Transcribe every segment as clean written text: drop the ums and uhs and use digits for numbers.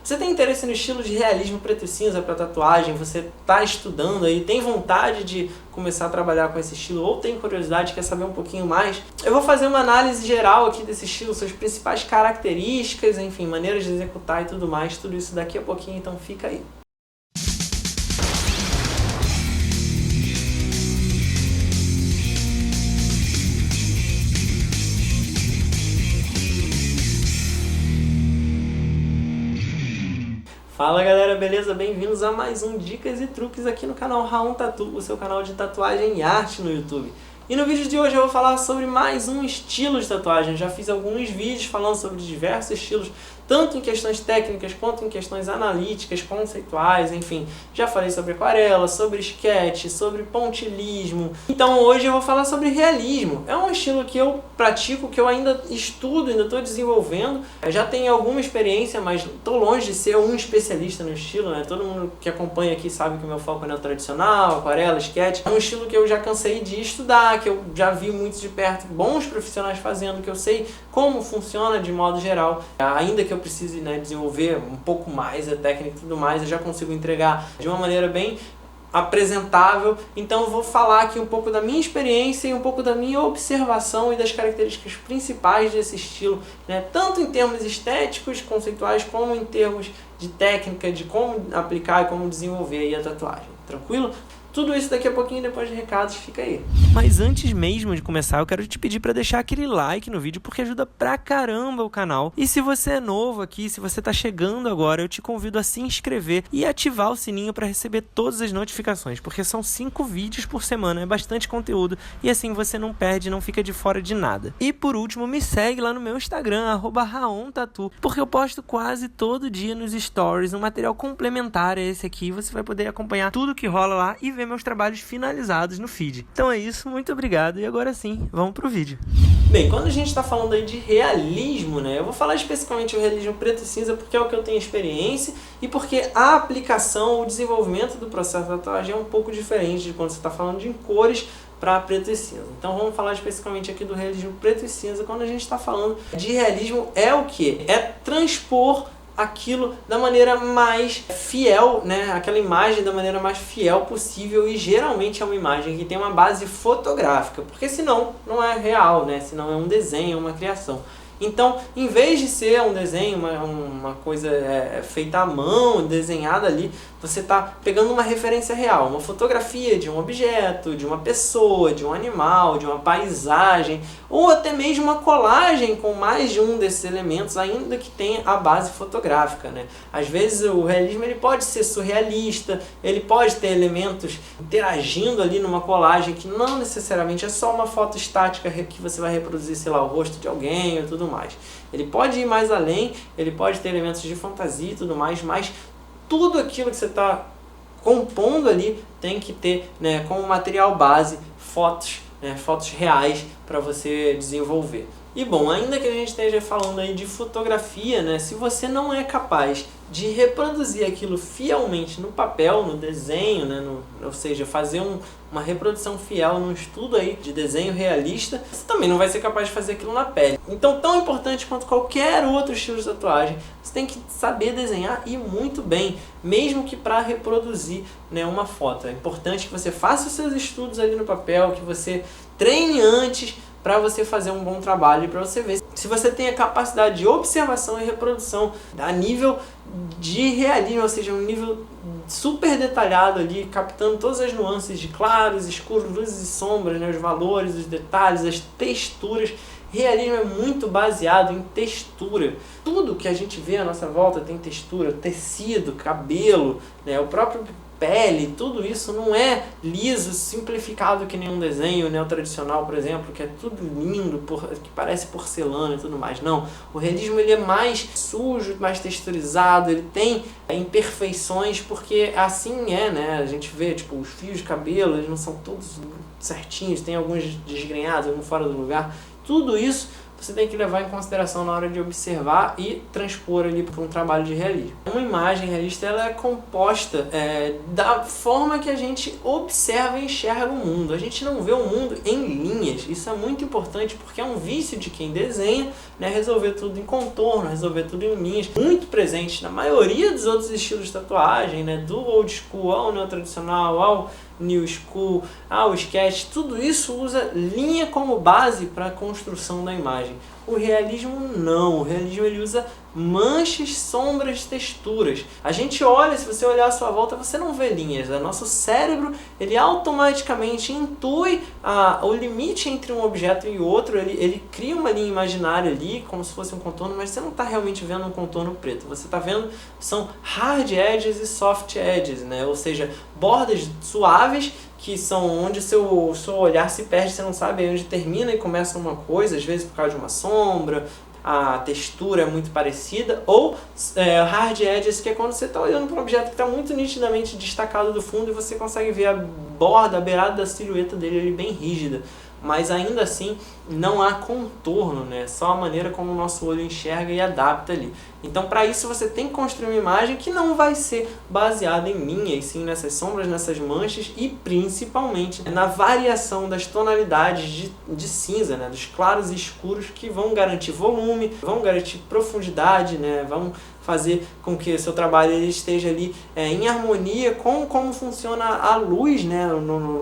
Você tem interesse no estilo de realismo preto e cinza para tatuagem? Você está estudando aí, tem vontade de começar a trabalhar com esse estilo ou tem curiosidade, quer saber um pouquinho mais? Eu vou fazer uma análise geral aqui desse estilo, suas principais características, enfim, maneiras de executar e tudo mais, tudo isso daqui a pouquinho, então fica aí. Fala galera, beleza? Bem-vindos a mais um Dicas e Truques aqui no canal Raon Tatu, o seu canal de tatuagem e arte no YouTube. E no vídeo de hoje eu vou falar sobre mais um estilo de tatuagem. Já fiz alguns vídeos falando sobre diversos estilos, tanto em questões técnicas quanto em questões analíticas, conceituais, enfim. Já falei sobre aquarela, sobre sketch, sobre pontilhismo. Então hoje eu vou falar sobre realismo. É um estilo que eu pratico, que eu ainda estudo, ainda estou desenvolvendo. Eu já tenho alguma experiência, mas estou longe de ser um especialista no estilo, né? Todo mundo que acompanha aqui sabe que o meu foco é no tradicional, aquarela, sketch. É um estilo que eu já cansei de estudar, que eu já vi muito de perto bons profissionais fazendo, que eu sei como funciona de modo geral. Ainda que eu precise, né, desenvolver um pouco mais a técnica e tudo mais, eu já consigo entregar de uma maneira bem apresentável. Então eu vou falar aqui um pouco da minha experiência e um pouco da minha observação e das características principais desse estilo, né? Tanto em termos estéticos, conceituais, como em termos de técnica, de como aplicar e como desenvolver aí a tatuagem. Tranquilo? Tudo isso daqui a pouquinho, depois de recados, fica aí. Mas antes mesmo de começar, eu quero te pedir para deixar aquele like no vídeo, porque ajuda pra caramba o canal. E se você é novo aqui, se você tá chegando agora, eu te convido a se inscrever e ativar o sininho para receber todas as notificações, porque são 5 vídeos por semana, é bastante conteúdo, e assim você não perde, não fica de fora de nada. E por último, me segue lá no meu Instagram, @RaonTatu, porque eu posto quase todo dia nos stories um material complementar a esse aqui, você vai poder acompanhar tudo que rola lá e ver meus trabalhos finalizados no feed. Então é isso, muito obrigado e agora sim, vamos pro vídeo. Bem, quando a gente está falando aí de realismo, né, eu vou falar especificamente o realismo preto e cinza porque é o que eu tenho experiência e porque a aplicação, o desenvolvimento do processo de tatuagem é um pouco diferente de quando você está falando de cores para preto e cinza. Então vamos falar especificamente aqui do realismo preto e cinza. Quando a gente está falando de realismo, é o que? É transpor aquilo da maneira mais fiel, né? Aquela imagem da maneira mais fiel possível, e geralmente é uma imagem que tem uma base fotográfica, porque senão não é real, né? Senão é um desenho, uma criação. Então, em vez de ser um desenho, uma coisa feita à mão, desenhada ali, você está pegando uma referência real, uma fotografia de um objeto, de uma pessoa, de um animal, de uma paisagem, ou até mesmo uma colagem com mais de um desses elementos, ainda que tenha a base fotográfica, né? Às vezes o realismo ele pode ser surrealista, ele pode ter elementos interagindo ali numa colagem que não necessariamente é só uma foto estática que você vai reproduzir, sei lá, o rosto de alguém ou tudo mais. Ele pode ir mais além, ele pode ter elementos de fantasia e tudo mais, mas tudo aquilo que você está compondo ali tem que ter, né, como material base fotos, né, fotos reais para você desenvolver. E bom, ainda que a gente esteja falando aí de fotografia, né, se você não é capaz de reproduzir aquilo fielmente no papel, no desenho, né, ou seja, fazer uma reprodução fiel num estudo aí de desenho realista, você também não vai ser capaz de fazer aquilo na pele. Então, tão importante quanto qualquer outro estilo de tatuagem, você tem que saber desenhar e muito bem, mesmo que para reproduzir, né, uma foto. É importante que você faça os seus estudos ali no papel, que você treine antes, para você fazer um bom trabalho e para você ver se você tem a capacidade de observação e reprodução a nível de realismo, ou seja, um nível super detalhado ali, captando todas as nuances de claros, escuros, luzes e sombras, né, os valores, os detalhes, as texturas. Realismo é muito baseado em textura. Tudo que a gente vê à nossa volta tem textura, tecido, cabelo, né, o próprio pele, tudo isso não é liso, simplificado que nem um desenho neotradicional, por exemplo, que é tudo lindo, que parece porcelana e tudo mais. Não, o realismo ele é mais sujo, mais texturizado, ele tem imperfeições, porque assim é, né? A gente vê, tipo, os fios de cabelo, eles não são todos certinhos, tem alguns desgrenhados, alguns fora do lugar. Tudo isso você tem que levar em consideração na hora de observar e transpor ali para um trabalho de realismo. Uma imagem realista ela é composta da forma que a gente observa e enxerga o mundo. A gente não vê o mundo em linhas. Isso é muito importante porque é um vício de quem desenha, né, resolver tudo em contorno, resolver tudo em linhas. Muito presente na maioria dos outros estilos de tatuagem, né, do old school ao neotradicional, ao new school, ao sketch, tudo isso usa linha como base para a construção da imagem. O realismo não, o realismo ele usa manchas, sombras, texturas. A gente olha, se você olhar à sua volta, você não vê linhas. O nosso cérebro, ele automaticamente intui o limite entre um objeto e outro, ele cria uma linha imaginária ali, como se fosse um contorno, mas você não está realmente vendo um contorno preto. Você está vendo, são hard edges e soft edges, né? Ou seja, bordas suaves, que são onde o seu olhar se perde, você não sabe onde termina e começa uma coisa, às vezes por causa de uma sombra, a textura é muito parecida, ou hard edges, que é quando você está olhando para um objeto que está muito nitidamente destacado do fundo e você consegue ver a borda, a beirada da silhueta dele ali bem rígida. Mas ainda assim não há contorno, né? Só a maneira como o nosso olho enxerga e adapta ali. Então para isso você tem que construir uma imagem que não vai ser baseada em linhas, sim nessas sombras, nessas manchas e principalmente na variação das tonalidades de cinza, né? Dos claros e escuros, que vão garantir volume, vão garantir profundidade, né? Vão fazer com que o seu trabalho ele esteja ali em harmonia com como funciona a luz, né?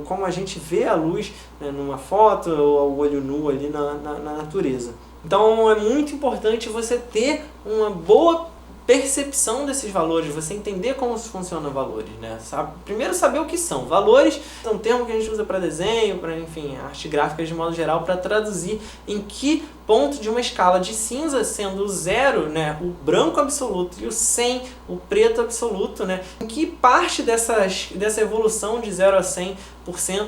Como a gente vê a luz, né? Numa foto ou ao olho nu ali na natureza. Então é muito importante você ter uma boa percepção desses valores, você entender como funcionam valores, né? Primeiro saber o que são. Valores é um termo que a gente usa para desenho, para, enfim, arte gráfica de modo geral, para traduzir em que ponto de uma escala de cinza, sendo o 0, né, o branco absoluto, e o 100, o preto absoluto, né, em que parte dessa evolução de 0 a 100%,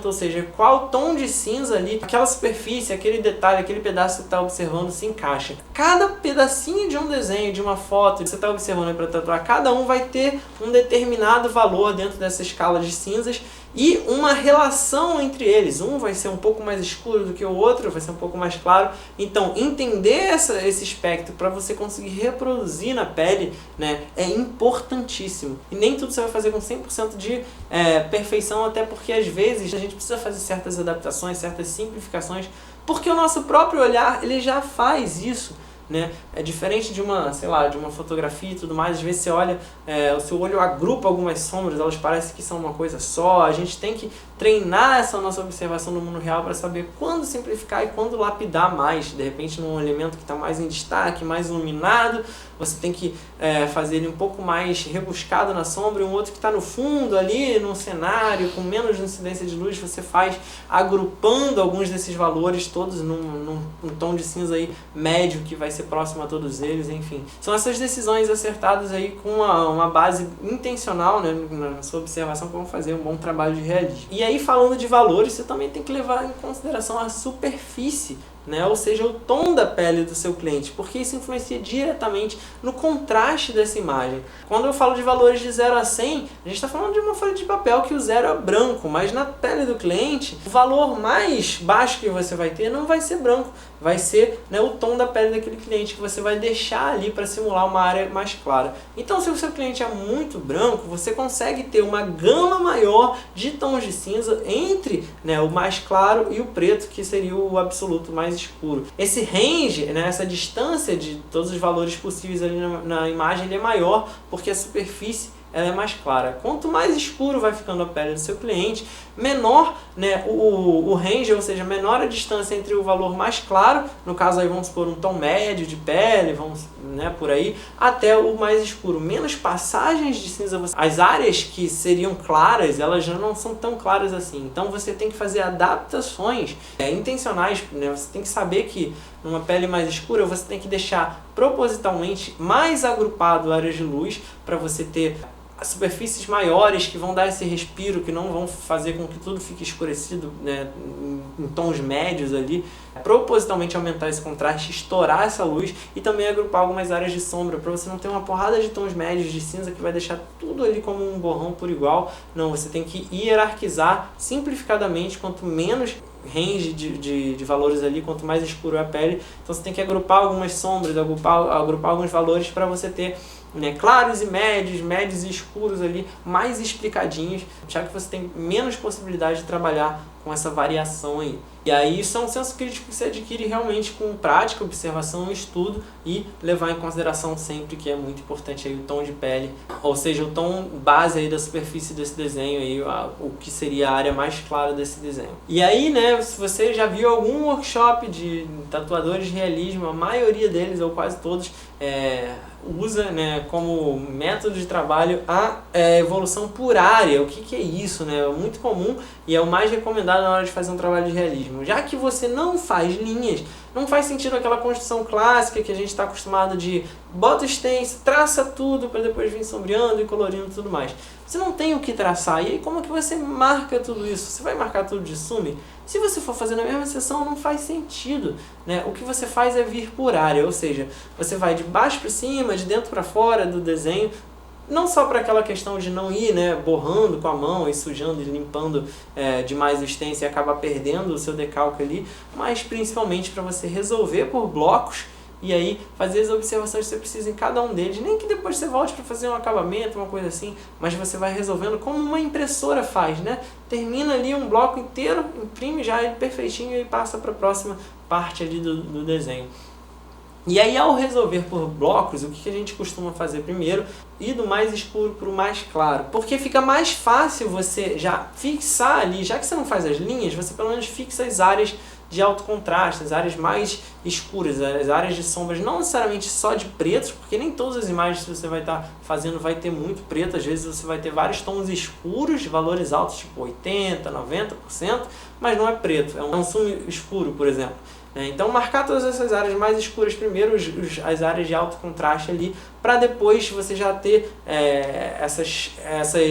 ou seja, qual tom de cinza ali, aquela superfície, aquele detalhe, aquele pedaço que você está observando se encaixa. Cada pedacinho de um desenho, de uma foto que você está observando para tatuar, cada um vai ter um determinado valor dentro dessa escala de cinzas e uma relação entre eles. Um vai ser um pouco mais escuro do que o outro, vai ser um pouco mais claro. Então, entender esse espectro para você conseguir reproduzir na pele, né, é importantíssimo. E nem tudo você vai fazer com 100% de perfeição, até porque às vezes a gente precisa fazer certas adaptações, certas simplificações, porque o nosso próprio olhar ele já faz isso. Né? É diferente de uma, sei lá, de uma fotografia e tudo mais. Às vezes você olha, o seu olho agrupa algumas sombras, elas parecem que são uma coisa só. A gente tem que treinar essa nossa observação no mundo real para saber quando simplificar e quando lapidar mais. De repente num elemento que está mais em destaque, mais iluminado, você tem que fazer ele um pouco mais rebuscado na sombra, e um outro que está no fundo ali, num cenário com menos incidência de luz, você faz agrupando alguns desses valores todos num tom de cinza aí médio, que vai ser próximo a todos eles, enfim. São essas decisões acertadas aí com uma base intencional, né, na sua observação, que vão fazer um bom trabalho de realismo. E aí, falando de valores, você também tem que levar em consideração a superfície, né? Ou seja, o tom da pele do seu cliente, porque isso influencia diretamente no contraste dessa imagem. Quando eu falo de valores de 0 a 100, a gente está falando de uma folha de papel que o 0 é branco, mas na pele do cliente, o valor mais baixo que você vai ter não vai ser branco, vai ser, né, o tom da pele daquele cliente, que você vai deixar ali para simular uma área mais clara. Então, se o seu cliente é muito branco, você consegue ter uma gama maior de tons de cinza entre, né, o mais claro e o preto, que seria o absoluto mais escuro. Esse range, né, essa distância de todos os valores possíveis ali na imagem, ele é maior porque a superfície ela é mais clara. Quanto mais escuro vai ficando a pele do seu cliente, menor, né, o range, ou seja, menor a distância entre o valor mais claro, no caso aí vamos supor um tom médio de pele, vamos, né, por aí, até o mais escuro. Menos passagens de cinza, as áreas que seriam claras, elas já não são tão claras assim. Então você tem que fazer adaptações intencionais, né? Você tem que saber que numa pele mais escura você tem que deixar propositalmente mais agrupado áreas de luz para você ter superfícies maiores que vão dar esse respiro, que não vão fazer com que tudo fique escurecido, né, em tons médios ali, propositalmente aumentar esse contraste, estourar essa luz e também agrupar algumas áreas de sombra para você não ter uma porrada de tons médios de cinza que vai deixar tudo ali como um borrão por igual. Não, você tem que hierarquizar simplificadamente, quanto menos range de valores ali, quanto mais escuro é a pele. Então você tem que agrupar algumas sombras, agrupar alguns valores para você ter, né, claros e médios e escuros ali, mais explicadinhos, já que você tem menos possibilidade de trabalhar com essa variação aí. E aí isso é um senso crítico que você adquire realmente com prática, observação, estudo e levar em consideração sempre que é muito importante aí o tom de pele, ou seja, o tom base aí da superfície desse desenho aí, o que seria a área mais clara desse desenho. E aí, né, se você já viu algum workshop de tatuadores de realismo, a maioria deles, ou quase todos, usa, né, como método de trabalho a evolução por área. O que é isso, né? É muito comum e é o mais recomendado na hora de fazer um trabalho de realismo. Já que você não faz linhas, não faz sentido aquela construção clássica que a gente está acostumado de bota o stencil, traça tudo para depois vir sombreando e colorindo e tudo mais. Você não tem o que traçar. E aí como que você marca tudo isso? Você vai marcar tudo de sumi? Se você for fazer na mesma seção, não faz sentido, né? O que você faz é vir por área, ou seja, você vai de baixo para cima, de dentro para fora do desenho, não só para aquela questão de não ir, né, borrando com a mão e sujando e limpando demais o stencil e acabar perdendo o seu decalque ali, mas principalmente para você resolver por blocos e aí fazer as observações que você precisa em cada um deles, nem que depois você volte para fazer um acabamento, uma coisa assim, mas você vai resolvendo como uma impressora faz, né? Termina ali um bloco inteiro, imprime já ele perfeitinho e passa para a próxima parte ali do desenho. E aí, ao resolver por blocos, o que a gente costuma fazer primeiro? Ir do mais escuro para o mais claro. Porque fica mais fácil você já fixar ali, já que você não faz as linhas, você pelo menos fixa as áreas de alto contraste, as áreas mais escuras, as áreas de sombras, não necessariamente só de pretos, porque nem todas as imagens que você vai estar fazendo vai ter muito preto, às vezes você vai ter vários tons escuros de valores altos, tipo 80%, 90%, mas não é preto, é um sumi escuro, por exemplo. Então marcar todas essas áreas mais escuras primeiro, as áreas de alto contraste ali, para depois você já ter essas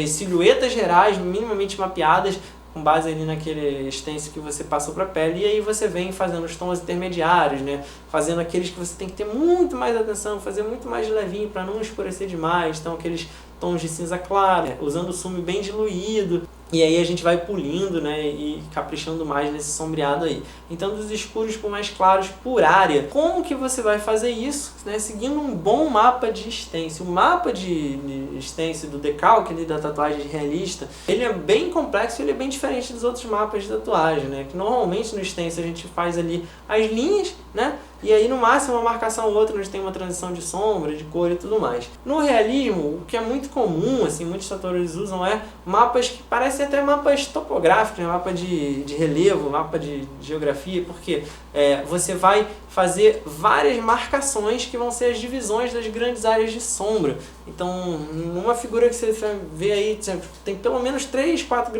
silhuetas gerais minimamente mapeadas, com base ali naquele stencil que você passou para a pele, e aí você vem fazendo os tons intermediários, né? Fazendo aqueles que você tem que ter muito mais atenção, fazer muito mais levinho para não escurecer demais, então aqueles tons de cinza claro, usando o sumi bem diluído, e aí a gente vai pulindo, né, e caprichando mais nesse sombreado aí. Então dos escuros para mais claros por área. Como que você vai fazer isso? Né, seguindo um bom mapa de stencil. O mapa de stencil do decalque ali, da tatuagem realista, ele é bem complexo, ele é bem diferente dos outros mapas de tatuagem, né, que normalmente no stencil a gente faz ali as linhas, né, e aí no máximo uma marcação ou outra onde tem uma transição de sombra, de cor e tudo mais. No realismo, o que é muito comum, assim, muitos tatuadores usam mapas que parecem até mapas topográficos, né? Mapa de relevo, mapa de geografia, porque você vai fazer várias marcações que vão ser as divisões das grandes áreas de sombra. Então, numa figura que você vê aí, tem pelo menos 3, 4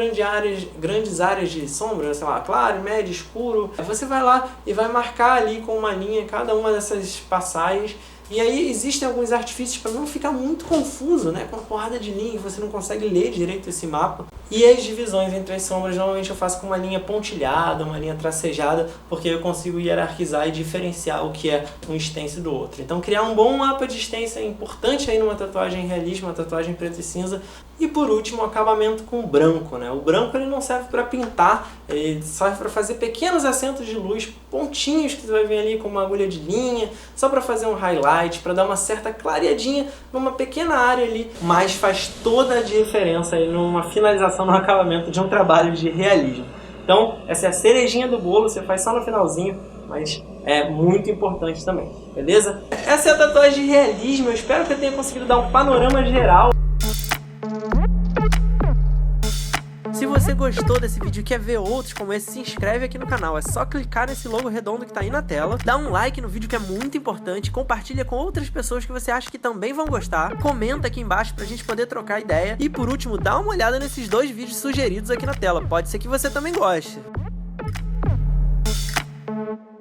grandes áreas de sombra, sei lá, claro, médio, escuro. Você vai lá e vai marcar ali com uma linha cada uma dessas passagens. E aí existem alguns artifícios para não ficar muito confuso, né? Com uma porrada de linha, você não consegue ler direito esse mapa. E as divisões entre as sombras, normalmente eu faço com uma linha pontilhada, uma linha tracejada, porque eu consigo hierarquizar e diferenciar o que é um stencil do outro. Então criar um bom mapa de stencil é importante aí numa tatuagem realista, uma tatuagem preto e cinza. E por último, o acabamento com o branco, né? O branco ele não serve para pintar, ele serve para fazer pequenos acentos de luz, pontinhos que você vai ver ali com uma agulha de linha, só para fazer um highlight, para dar uma certa clareadinha numa pequena área ali, mas faz toda a diferença aí numa finalização, no acabamento de um trabalho de realismo. Então, essa é a cerejinha do bolo, você faz só no finalzinho, mas é muito importante também, beleza? Essa é a tatuagem de realismo, eu espero que eu tenha conseguido dar um panorama geral. Se você gostou desse vídeo e quer ver outros como esse, se inscreve aqui no canal. É só clicar nesse logo redondo que tá aí na tela, dá um like no vídeo que é muito importante, compartilha com outras pessoas que você acha que também vão gostar, comenta aqui embaixo pra gente poder trocar ideia e por último, dá uma olhada nesses 2 vídeos sugeridos aqui na tela, pode ser que você também goste.